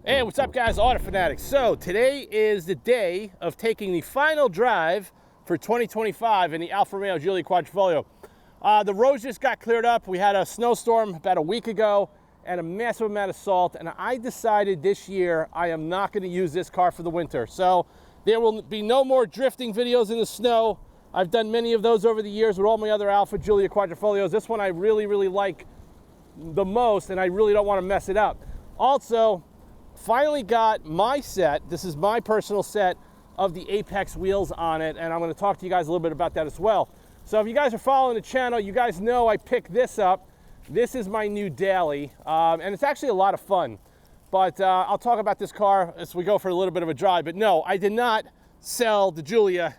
Hey, what's up guys, Auto Fanatics. So today is the day of taking the final drive for 2025 in the Alfa Romeo Giulia Quadrifoglio. The roads just got cleared up. We had a snowstorm about a week ago and a massive amount of salt, and I decided this year I am not going to use this car for the winter. So there will be no more drifting videos in the snow. I've done many of those over the years with all my other Alfa Giulia Quadrifolios. This one I really like the most, and I really don't want to mess it up. Also, finally got my set. This is my personal set of the Apex wheels on it, and I'm going to talk to you guys a little bit about that as well. So if you guys are following the channel, you guys know I picked this up. This is my new daily, and it's actually a lot of fun. But I'll talk about this car as we go for a little bit of a drive. But no, I did not sell the Giulia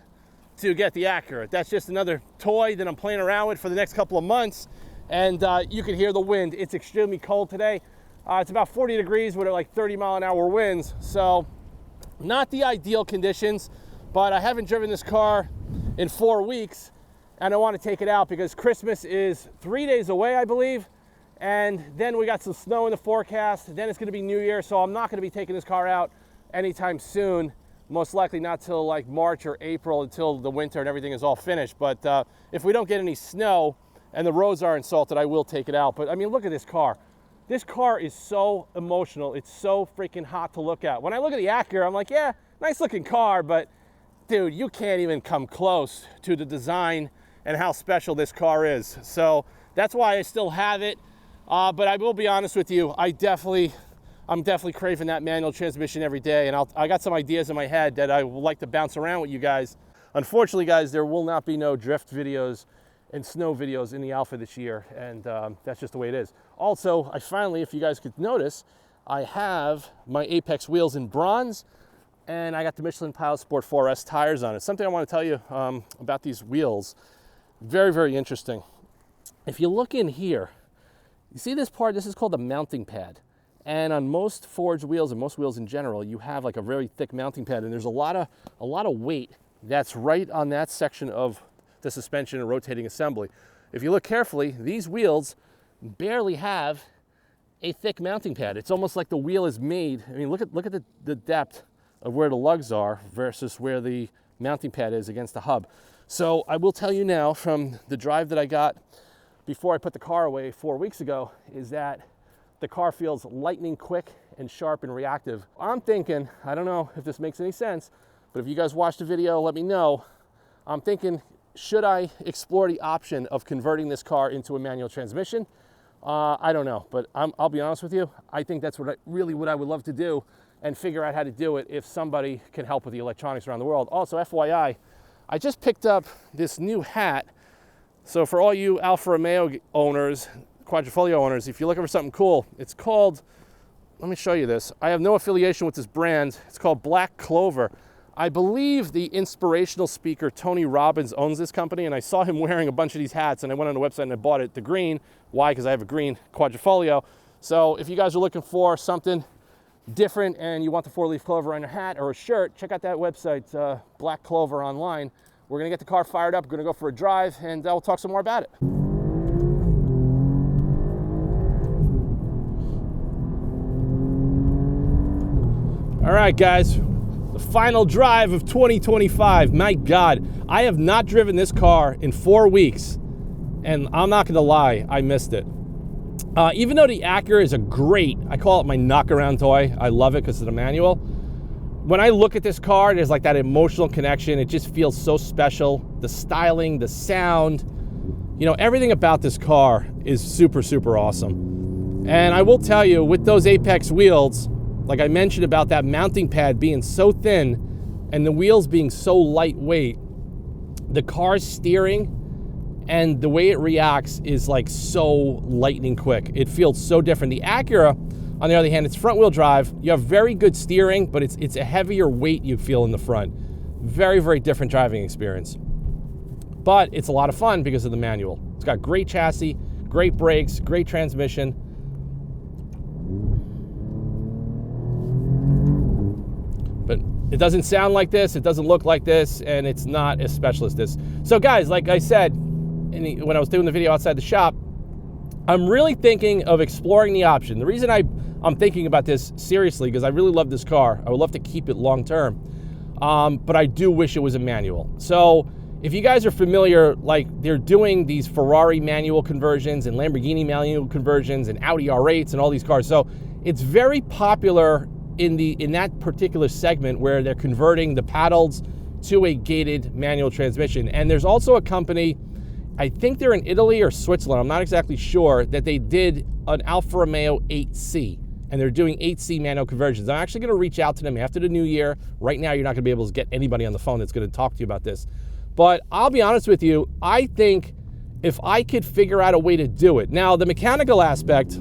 to get the Acura. That's just another toy that I'm playing around with for the next couple of months. And you can hear the wind. It's extremely cold today. It's about 40 degrees with like 30-mile-an-hour winds, so not the ideal conditions, but I haven't driven this car in 4 weeks, and I want to take it out because Christmas is 3 days away, I believe, and then we got some snow in the forecast, then it's going to be New Year, so I'm not going to be taking this car out anytime soon, most likely not till like March or April, until the winter and everything is all finished. But if we don't get any snow and the roads aren't salted, I will take it out. But I mean, look at this car. This car is so emotional. It's so freaking hot to look at. When I look at the Acura, I'm like, yeah, nice looking car, but dude, you can't even come close to the design and how special this car is. So that's why I still have it. But I will be honest with you, I'm definitely craving that manual transmission every day. And I got some ideas in my head that I would like to bounce around with you guys. Unfortunately, guys, there will not be no drift videos and snow videos in the Alfa this year, and that's just the way it is. Also, I finally, if you guys could notice, I have my Apex wheels in bronze, and I got the Michelin Pilot Sport 4S tires on it. Something I want to tell you about these wheels, very interesting. If you look in here, you see this part, this is called a mounting pad. And on most forged wheels and most wheels in general, you have like a very thick mounting pad, and there's a lot of weight that's right on that section of the suspension and rotating assembly. If you look carefully, these wheels barely have a thick mounting pad. It's almost like the wheel is made. I mean, look at the depth of where the lugs are versus where the mounting pad is against the hub. So I will tell you now, from the drive that I got before I put the car away 4 weeks ago, is that the car feels lightning quick and sharp and reactive. I'm thinking, I don't know if this makes any sense, but if you guys watch the video, let me know. I'm thinking, should I explore the option of converting this car into a manual transmission? I don't know, but I'll be honest with you. I think that's what I would love to do, and figure out how to do it if somebody can help with the electronics around the world. Also, FYI, I just picked up this new hat. So for all you Alfa Romeo owners, Quadrifoglio owners, if you're looking for something cool, it's called, let me show you this. I have no affiliation with this brand. It's called Black Clover. I believe the inspirational speaker Tony Robbins owns this company, and I saw him wearing a bunch of these hats, and I went on the website and I bought it, the green. Why? Because I have a green Quadrifoglio. So if you guys are looking for something different and you want the 4-leaf clover on your hat or a shirt, check out that website, Black Clover online. We're gonna get the car fired up, we're gonna go for a drive, and we'll talk some more about it. All right, guys. The final drive of 2025. My God, I have not driven this car in 4 weeks, and I'm not gonna lie, I missed it. Even though the Acura is I call it my knock-around toy. I love it because of the manual. When I look at this car, there's like that emotional connection. It just feels so special. The styling, the sound, you know, everything about this car is super awesome. And I will tell you, with those Apex wheels, like I mentioned about that mounting pad being so thin and the wheels being so lightweight, the car's steering and the way it reacts is like so lightning quick. It feels so different. The Acura, on the other hand, it's front wheel drive. You have very good steering, but it's a heavier weight you feel in the front. Very different driving experience. But it's a lot of fun because of the manual. It's got great chassis, great brakes, great transmission. But it doesn't sound like this, it doesn't look like this, and it's not as special as this. So guys, like I said, when I was doing the video outside the shop, I'm really thinking of exploring the option. The reason I'm thinking about this seriously, because I really love this car. I would love to keep it long term, but I do wish it was a manual. So if you guys are familiar, like they're doing these Ferrari manual conversions and Lamborghini manual conversions and Audi R8s and all these cars. So it's very popular in that particular segment where they're converting the paddles to a gated manual transmission. And there's also a company, I think they're in Italy or Switzerland, I'm not exactly sure, that they did an Alfa Romeo 8C, and they're doing 8C manual conversions. I'm actually gonna reach out to them after the new year. Right now, you're not gonna be able to get anybody on the phone that's gonna talk to you about this. But I'll be honest with you, I think if I could figure out a way to do it. Now, the mechanical aspect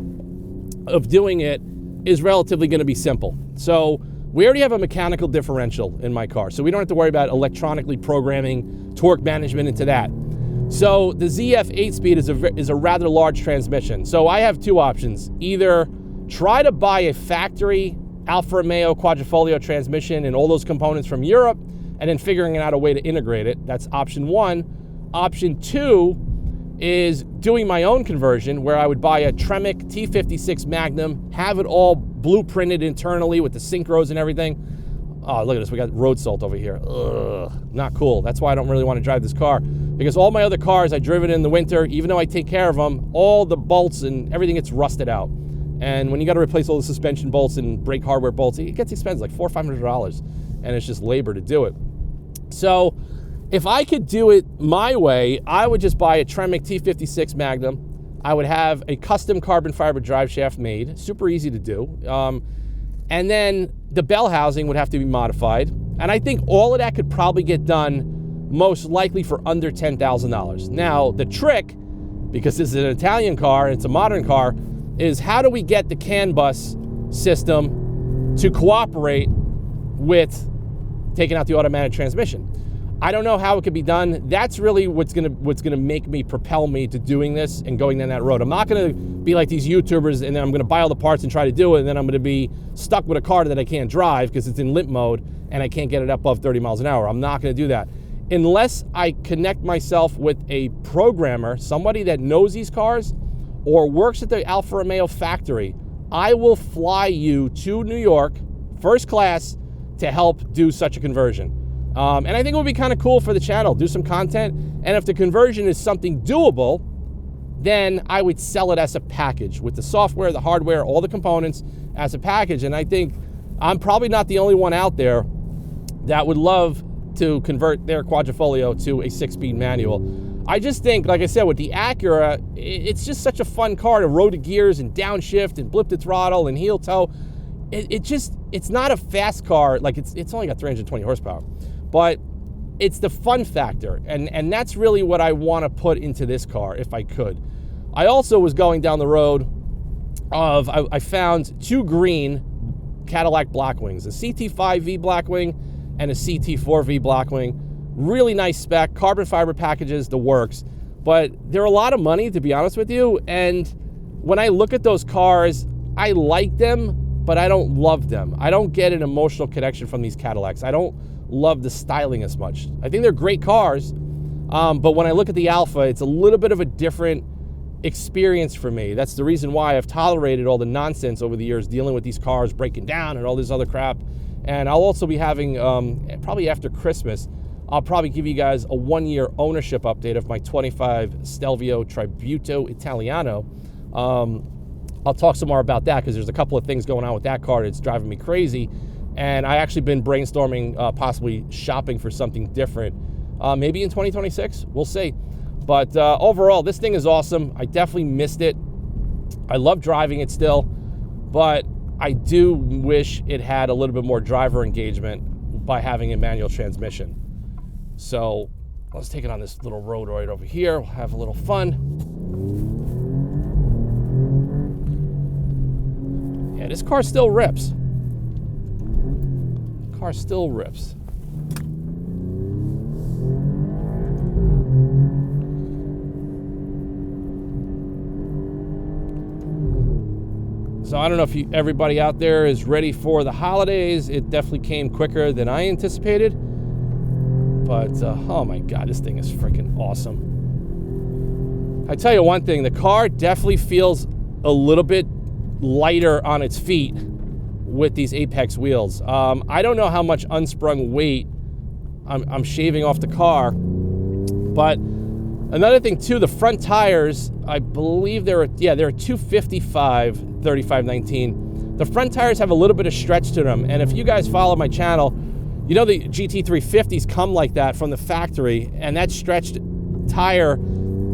of doing it is relatively gonna be simple. So we already have a mechanical differential in my car, so we don't have to worry about electronically programming torque management into that. So the ZF 8-speed is a rather large transmission. So I have two options. Either try to buy a factory Alfa Romeo Quadrifoglio transmission and all those components from Europe, and then figuring out a way to integrate it. That's option one. Option two is doing my own conversion, where I would buy a Tremec T56 Magnum, have it all blueprinted internally with the synchros and everything. Oh, look at this, we got road salt over here. Ugh, not cool. That's why I don't really want to drive this car, because all my other cars, I driven in the winter, even though I take care of them, all the bolts and everything gets rusted out. And when you got to replace all the suspension bolts and brake hardware bolts, it gets expensive, like $400 or $500, and it's just labor to do it. So if I could do it my way, I would just buy a Tremec T56 Magnum. I would have a custom carbon fiber drive shaft made, super easy to do. And then the bell housing would have to be modified. And I think all of that could probably get done most likely for under $10,000. Now, the trick, because this is an Italian car and it's a modern car, is how do we get the CAN bus system to cooperate with taking out the automatic transmission? I don't know how it could be done. That's really what's gonna make me propel me to doing this and going down that road. I'm not gonna be like these YouTubers and then I'm gonna buy all the parts and try to do it, and then I'm gonna be stuck with a car that I can't drive because it's in limp mode and I can't get it up above 30 miles an hour. I'm not gonna do that. Unless I connect myself with a programmer, somebody that knows these cars or works at the Alfa Romeo factory, I will fly you to New York, first class, to help do such a conversion. And I think it would be kind of cool for the channel, do some content. And if the conversion is something doable, then I would sell it as a package with the software, the hardware, all the components as a package. And I think I'm probably not the only one out there that would love to convert their Quadrifoglio to a 6-speed manual. I just think, like I said, with the Acura, it's just such a fun car to roll the gears and downshift and blip the throttle and heel toe. It's not a fast car. Like it's only got 320 horsepower. But it's the fun factor, and that's really what I want to put into this car if I could. I also was going down the road of, I found two green Cadillac Blackwings, a CT5V Blackwing and a CT4V Blackwing. Really nice spec, carbon fiber packages, the works. But they're a lot of money, to be honest with you, and when I look at those cars, I like them, but I don't love them. I don't get an emotional connection from these Cadillacs. I don't love the styling as much. I think they're great cars, but when I look at the Alfa, it's a little bit of a different experience for me. That's the reason why I've tolerated all the nonsense over the years dealing with these cars breaking down and all this other crap. And I'll also be having, probably after Christmas, I'll probably give you guys a 1-year ownership update of my 25 Stelvio Tributo Italiano. I'll talk some more about that because there's a couple of things going on with that car that's driving me crazy. And I actually been brainstorming possibly shopping for something different. Maybe in 2026, we'll see. But overall, this thing is awesome. I definitely missed it. I love driving it still, but I do wish it had a little bit more driver engagement by having a manual transmission. So let's take it on this little road right over here. We'll have a little fun. Yeah, this car still rips. Car still rips. So I don't know if everybody out there is ready for the holidays. It definitely came quicker than I anticipated. But, oh my God, this thing is freaking awesome. I tell you one thing, the car definitely feels a little bit lighter on its feet with these Apex wheels. I don't know how much unsprung weight I'm shaving off the car, but another thing too, the front tires, I believe they're a 255 3519. The front tires have a little bit of stretch to them, and if you guys follow my channel, you know the GT350s come like that from the factory, and that stretched tire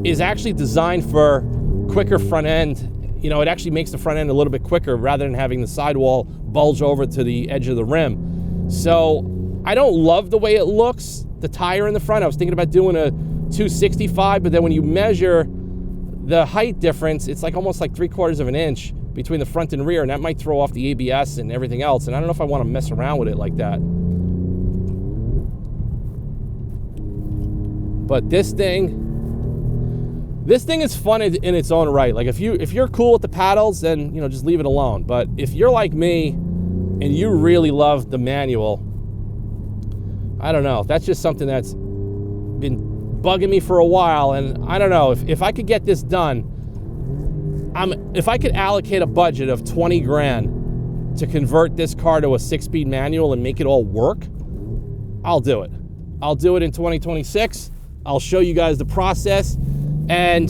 is actually designed for quicker front end. You know, it actually makes the front end a little bit quicker rather than having the sidewall bulge over to the edge of the rim. So I don't love the way it looks, the tire in the front. I was thinking about doing a 265, but then when you measure the height difference, it's like almost like 3/4 of an inch between the front and rear, and that might throw off the ABS and everything else, and I don't know if I want to mess around with it like that. But this thing is fun in its own right. Like if you're cool with the paddles, then you know, just leave it alone. But if you're like me and you really love the manual, I don't know, that's just something that's been bugging me for a while, and I don't know if I could get this done. If I could allocate a budget of 20 grand to convert this car to a 6-speed manual and make it all work, I'll do it. I'll do it in 2026. I'll show you guys the process, and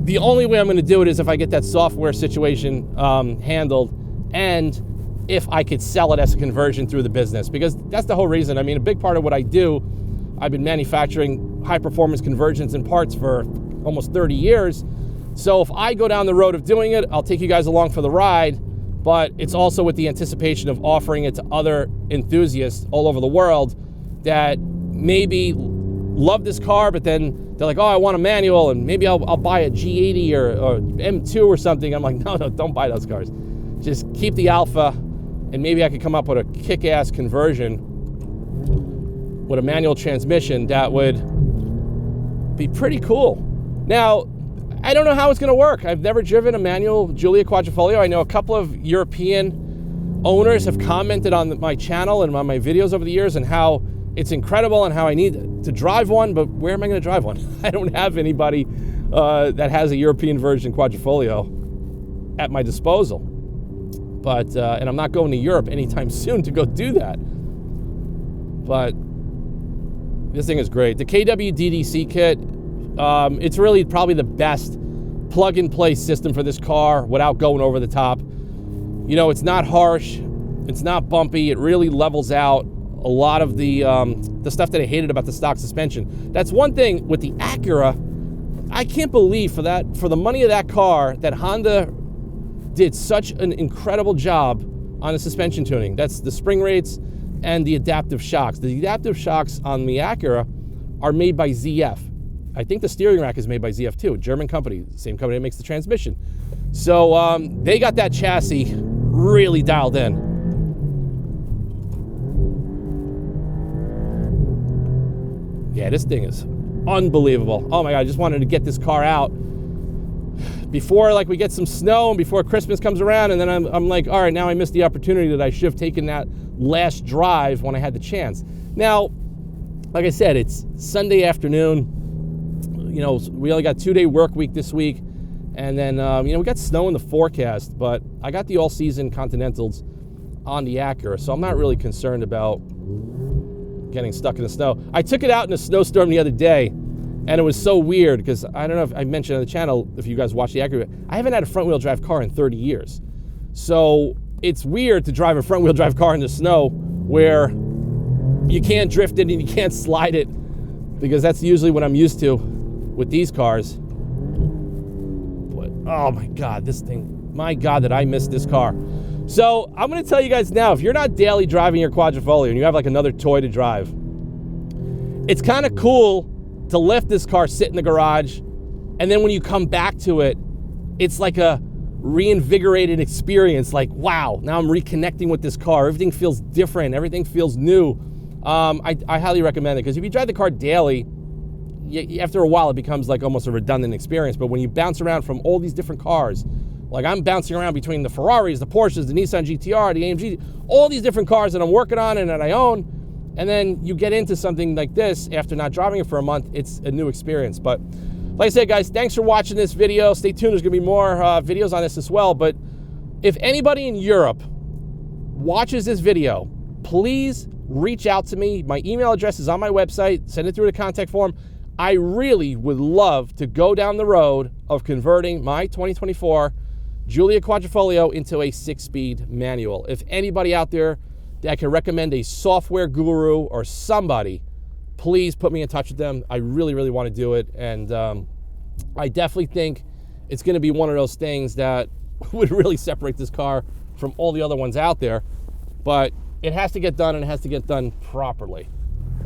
the only way I'm going to do it is if I get that software situation handled, and if I could sell it as a conversion through the business, because that's the whole reason. I mean, a big part of what I do, I've been manufacturing high-performance conversions and parts for almost 30 years. So if I go down the road of doing it, I'll take you guys along for the ride, but it's also with the anticipation of offering it to other enthusiasts all over the world that maybe love this car, but then they're like, oh, I want a manual, and maybe I'll buy a G80 or M2 or something. I'm like, no, don't buy those cars. Just keep the Alfa, and maybe I could come up with a kick-ass conversion with a manual transmission that would be pretty cool. Now, I don't know how it's going to work. I've never driven a manual Giulia Quadrifoglio. I know a couple of European owners have commented on my channel and on my videos over the years and how it's incredible and how I need to drive one, but where am I going to drive one? I don't have anybody that has a European version Quadrifoglio at my disposal. But, and I'm not going to Europe anytime soon to go do that. But this thing is great. The KW DDC kit, it's really probably the best plug-and-play system for this car without going over the top. You know, it's not harsh, it's not bumpy, it really levels out a lot of the stuff that I hated about the stock suspension. That's one thing with the Acura. I can't believe for the money of that car that Honda did such an incredible job on the suspension tuning. That's the spring rates and the adaptive shocks. The adaptive shocks on the Acura are made by ZF. I think the steering rack is made by ZF too, a German company, same company that makes the transmission. So they got that chassis really dialed in. Yeah, this thing is unbelievable. Oh my God, I just wanted to get this car out before like we get some snow and before Christmas comes around, and then I'm like, all right, now I missed the opportunity that I should have taken that last drive when I had the chance. Now, like I said, it's Sunday afternoon. You know, we only got 2-day work week this week, and then you know, we got snow in the forecast, but I got the all-season Continentals on the Acura, so I'm not really concerned about getting stuck in the snow. I took it out in a snowstorm the other day, and it was so weird because I don't know if I mentioned on the channel, if you guys watch the Acura, I haven't had a front-wheel drive car in 30 years. So it's weird to drive a front-wheel drive car in the snow where you can't drift it and you can't slide it, because that's usually what I'm used to with these cars. But oh my God, this thing, my God, that I missed this car. So I'm going to tell you guys now, if you're not daily driving your Quadrifoglio and you have like another toy to drive, it's kind of cool to lift this car, sit in the garage, and then when you come back to it, it's like a reinvigorated experience. Like, wow, now I'm reconnecting with this car. Everything feels different. Everything feels new. I highly recommend it, because if you drive the car daily, after a while it becomes like almost a redundant experience. But when you bounce around from all these different cars, like I'm bouncing around between the Ferraris, the Porsches, the Nissan GTR, the AMG, all these different cars that I'm working on and that I own, and then you get into something like this after not driving it for a month, it's a new experience. But like I said, guys, thanks for watching this video. Stay tuned. There's going to be more videos on this as well. But if anybody in Europe watches this video, please reach out to me. My email address is on my website. Send it through the contact form. I really would love to go down the road of converting my 2024 Giulia Quadrifoglio into a 6-speed manual. If anybody out there that can recommend a software guru or somebody, please put me in touch with them. I really, really want to do it. And I definitely think it's going to be one of those things that would really separate this car from all the other ones out there. But it has to get done, and it has to get done properly.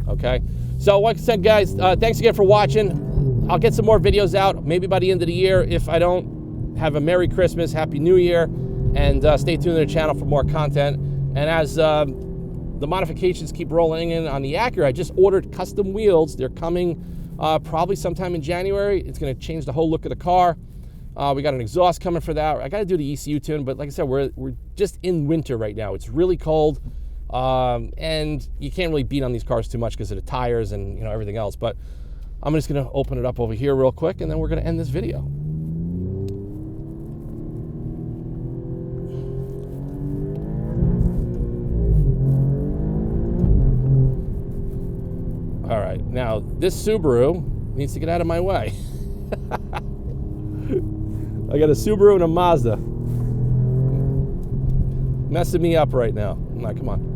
Okay? So like I said, guys, thanks again for watching. I'll get some more videos out, maybe by the end of the year. If I don't, have a Merry Christmas, Happy New Year, and stay tuned to the channel for more content. And as the modifications keep rolling in on the Acura, I just ordered custom wheels. They're coming probably sometime in January. It's going to change the whole look of the car. We got an exhaust coming for that. I got to do the ECU tune, but like I said, we're just in winter right now. It's really cold, and you can't really beat on these cars too much because of the tires and everything else. But I'm just going to open it up over here real quick, and then we're going to end this video. All right, now this Subaru needs to get out of my way. I got a Subaru and a Mazda. Messing me up right now. Nah, come on.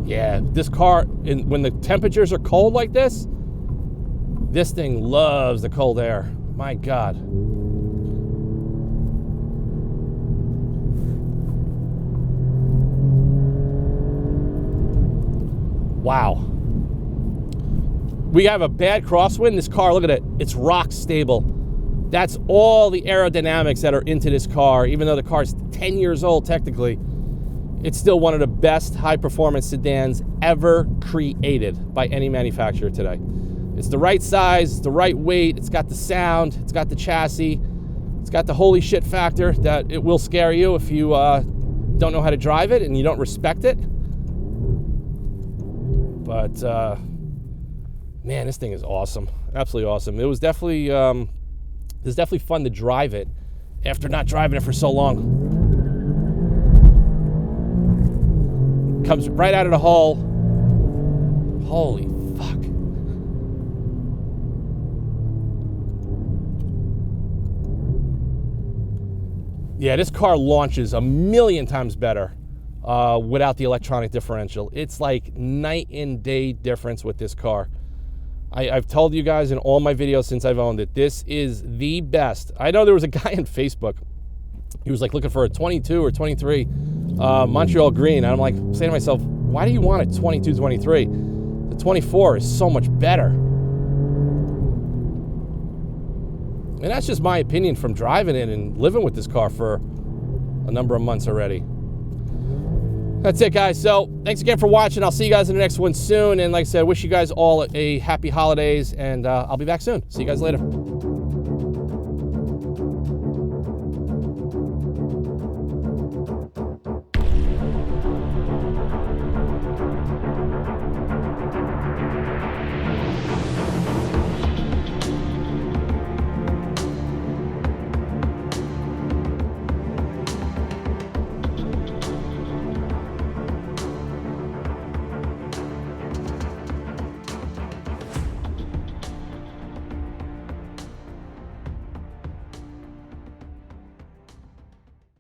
Yeah, this car, when the temperatures are cold like this thing loves the cold air. My God. Wow. We have a bad crosswind. This car, look at it. It's rock stable. That's all the aerodynamics that are into this car. Even though the car's 10 years old technically, it's still one of the best high-performance sedans ever created by any manufacturer today. It's the right size, it's the right weight, it's got the sound, it's got the chassis, it's got the holy shit factor that it will scare you if you don't know how to drive it and you don't respect it. But, man, this thing is awesome. Absolutely awesome. It was definitely fun to drive it after not driving it for so long. Comes right out of the hull. Holy fuck. Yeah, this car launches a million times better without the electronic differential. It's like night and day difference with this car. I've told you guys in all my videos since I've owned it, this is the best. I know there was a guy on Facebook. He was like looking for a 22 or 23 Montreal green. And I'm like saying to myself, why do you want a 22, 23? The 24 is so much better. And that's just my opinion from driving it and living with this car for a number of months already. That's it, guys. So thanks again for watching. I'll see you guys in the next one soon. And like I said, I wish you guys all a happy holidays, and I'll be back soon. See you guys later.